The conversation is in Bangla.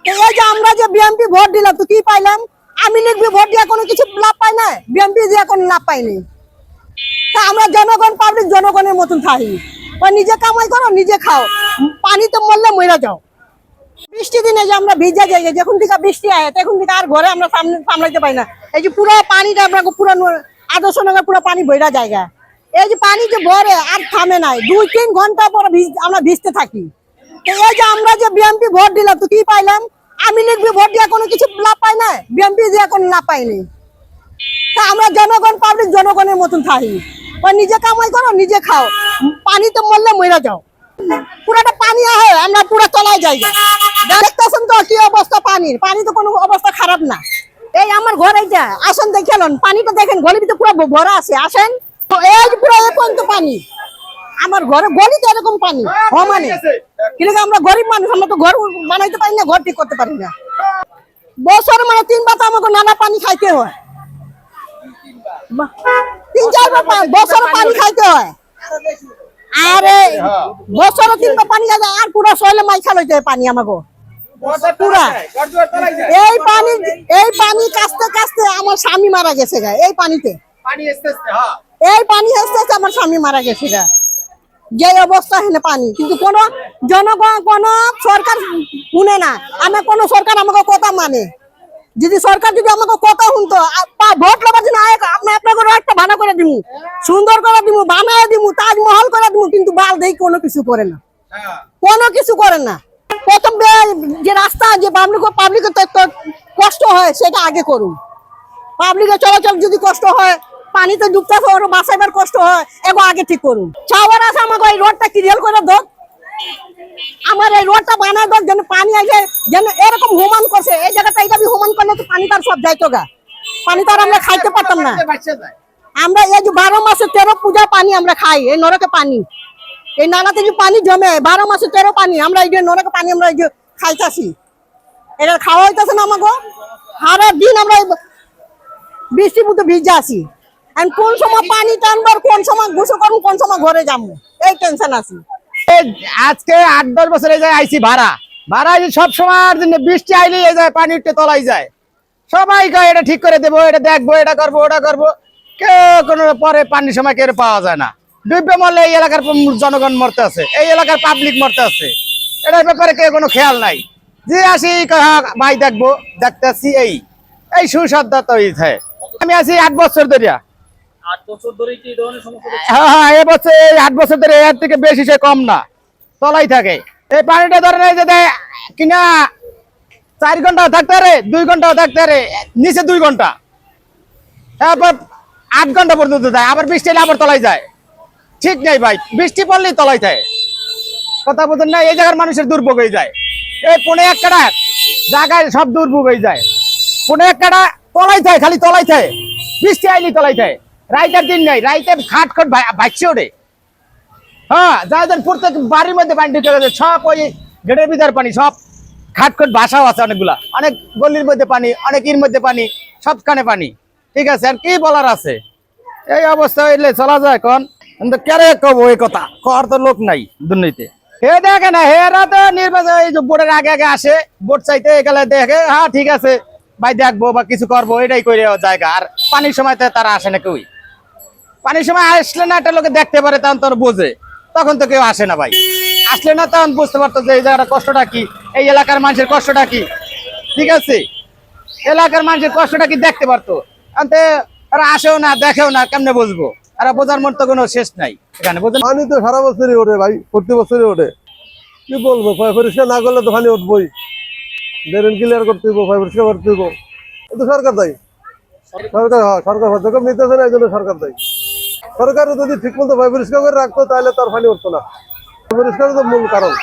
এই যে আমরা যে বিএনপি ভোট দিলাম তো কি পাইলাম? আমি লিখবি ভোট দিয়ে কোনো কিছু লাভ পাই না, বিএনপি দিয়ে কোনো লাভ পাইনি। তা আমরা জনগণ পাবলিক জনগণের মতন থাকি, ওই নিজে কামাই করো নিজে খাও, পানিতে মরলে মরে যাও। বৃষ্টি দিনে যে আমরা ভিজা যাই, যখন থেকে বৃষ্টি আয় তখন থেকে আর ঘরে আমরা সামলাইতে পারি না। এই যে পুরো পানিটা আমরা পুরো আদর্শ নগর পুরো পানি বইরা জায়গা, এই যে পানি যে ভরে আর থামে নাই, 2-3 ঘন্টা পরে আমরা ভিজতে থাকি। তো এই যে আমরা যে বিএনপি ভোট দিলাম তো কি পাইলাম? আমি লিখবি ভোট দিয়ে কোনো কিছু লাভ পাই না, বিএনপি দিয়ে কোনো লাভ পাইনি। তা আমরা জনগণ পাবলিক জনগণের মতন থাকি, ওই নিজে কামাই করো নিজে খাও, পানিতে মরলে মরে যাও। পুরাটা পানি আহে, আমরা পুরো তলায় যাই। দেখতেছেন তো কি অবস্থা পানির, পানি তো কোনো অবস্থা খারাপ না। এই আমার ঘর এইটা, আসেন দেখেন পানিটা দেখেন, গলির ভিতরে পুরো ভরা আছে, আসেন। তো এই যে পুরো এই পর্যন্ত পানি, আমার ঘরে গলিতে এরকম পানি মানে কিন্তু আমরা গরিব মানুষ, আমরা তো ঘর বানাইতে পারি না, ঘর ঠিক করতে পারি না। বছর মানে 3 বার তো আমাকে নানা পানি খাইতে হয়, 3-4 বার বছর পানি খাইতে হয়। আরে বছরে 3 বার পানি খাইতে, আর পুরো শরীরে মাইখা লইতে হয় পানি আমাকে পুরা। এই পানি কাছতে কাছতে আমার স্বামী মারা গেছে গা, এই পানিতে এই পানি আসতে আসতে আমার স্বামী মারা গেছে গা, যে অবস্থা হেনে পানি। কিন্তু কোন জনগণ কোন সরকার শুনে না, আমার কোন সরকার আমাকে কথা মানে। যদি সরকার যদি আমাকে কথা শুনতো, ভোট লবার জন্য আপনাকে একটা ভাড়া করে দিব, সুন্দর করে দিব, বানায় দিব, তাজমহল করে দিব, কিন্তু বাল দেই কোনো কিছু করে না, কোনো কিছু করে না। প্রথম যে রাস্তা যে পাবলিকের কষ্ট হয় সেটা আগে করুন। পাবলিকের চলাচল যদি কষ্ট হয়, পানিতে ডুবতে ওর বাঁচাইবার কষ্ট হয়, এগো আগে ঠিক করুন। চাওয়ার আছে আমাকে এই রোডটা ক্লিয়ার করে দাও, আমার এই রোডটা বানায় দাও, যেন পানি আসে, যেন এরকম হুমান করছে এই জায়গাটা, এটা হুমান করলে তো পানি তার সব যাইতো গা, পানি তার আমরা খাইতে পারতাম না। আমরা এই যে 12 মাসে 13 পূজা পানি আমরা খাই, এই নরকে পানি, এই নালাতে যে পানি জমে 12 মাসে 13 পানি, আমরা এই যে নরকে পানি আমরা এই যে খাইতাছি, এটা খাওয়া হইতেছে না আমাকে। সারা দিন আমরা বৃষ্টির মতো ভিজে আসি, কোন সময় পানি টানবার, কোন সময় গোসল করবো, কোন সময় ঘরে যাবো, এই টেনশন আছে। আজকে 8-10 বছর এই যায় আইছি ভাড়া সব সময়ের জন্য, বৃষ্টি আইলে এই যায় পানি উঠতে তলাই যায়, সবাই কয় এটা ঠিক করে দেবো, এটা দেখবো, এটা করবো, ওটা করবো, কেউ কোনো পরে পানির সময় কেউ পাওয়া যায় না। ডুববে মরলে এই এলাকার জনগণ মরতে আছে, এই এলাকার পাবলিক মরতে আছে, এটার ব্যাপারে কেউ কোনো খেয়াল নাই। যে আসি ভাই দেখবো, দেখতে আসছি, এই সুসাধ্যতা হয়েছে। আমি আছি 8 বছর ধরে। 8 বছর ধরে কি এই ধরনের সমস্যা হচ্ছে? হ্যাঁ, এবছর 8 বছর ধরে এর থেকে বেশি, সে কম না, তলাই থাকে। এই পানিটা ধরেন এই যে কিনা 4 ঘন্টা থাকতে পারে, 2 ঘন্টাও থাকতে পারে, নিচে 2 ঘন্টা, তারপর 8 ঘন্টা পর্যন্ত যায়, আবার বৃষ্টি এলে আবার তলাই যায়। ঠিক নেই ভাই, বৃষ্টি পড়লেই তলাই থাকে, কথা বলতেন না। এই জায়গার মানুষের দুর্ভোগ হয়ে যায়, এই 1.5 কাটা জায়গায় সব দুর্ভোগ হয়ে যায়। 1.5 কাটা তলাই থাকে, খালি তলাই থাকে, বৃষ্টি আইলি তলাই থাকে। রাইতের দিন নাই, রাইতের খাট খাট বাইছে ওঠে। হ্যাঁ, যাদের প্রত্যেক বাড়ির মধ্যে পানি ঢুকে গেছে, সব ওই গেটের ভিতর পানি, সব খাটখট বাসাও আছে অনেকগুলা, অনেক গলির মধ্যে পানি, অনেক ইর মধ্যে পানি, সবখানে পানি। ঠিক আছে, আর কি বলার আছে? এই অবস্থা হইলে চলা যায় কোন? কিন্তু কেরে কব এই কথা, কর তো লোক নাই দুর্নীতি। হে দেখে না, হেরা তো নির্বাচন এই যে ভোটের আগে আগে আসে, ভোট চাইতে গেলে দেখে, হ্যাঁ ঠিক আছে ভাই দেখবো বা কিছু করবো, এটাই করে জায়গা। আর পানির সময় তো তারা আসে না কেউই, পানির সময় আসলে না একটা লোকে দেখতে পারে, তখন তোর বোঝে, তখন তো কেউ আসে না ভাই। আসলে না তখন বুঝতে পারতো যে এই জায়গাটা কষ্টটা কি, এই এলাকার মানুষের কষ্টটা কি। ঠিক আছে, এলাকার মানুষের কষ্টটা কি দেখতে পারতো, তারা আসেও না, দেখেও না, কেমনে বুঝবো? আর বোঝার মতো কোনো শেষ নাই এখানে। পানি তো সারা বছরই ওঠে ভাই, প্রতি বছরই ওঠে। কি বলবো, পরিষ্কার না করলে তো পানি উঠবই, ড্রেন ক্লিয়ার করতে হইব, পরিষ্কার করতে হইব, তো সরকার দায়ী। সরকার পদক্ষেপ নিতেছে না, এই জন্য সরকার দায়ী। সরকার যদি ঠিক মতো পরিষ্কার করে রাখতো তাহলে তার পানি উঠতো না, পরিষ্কার তো মূল কারণ।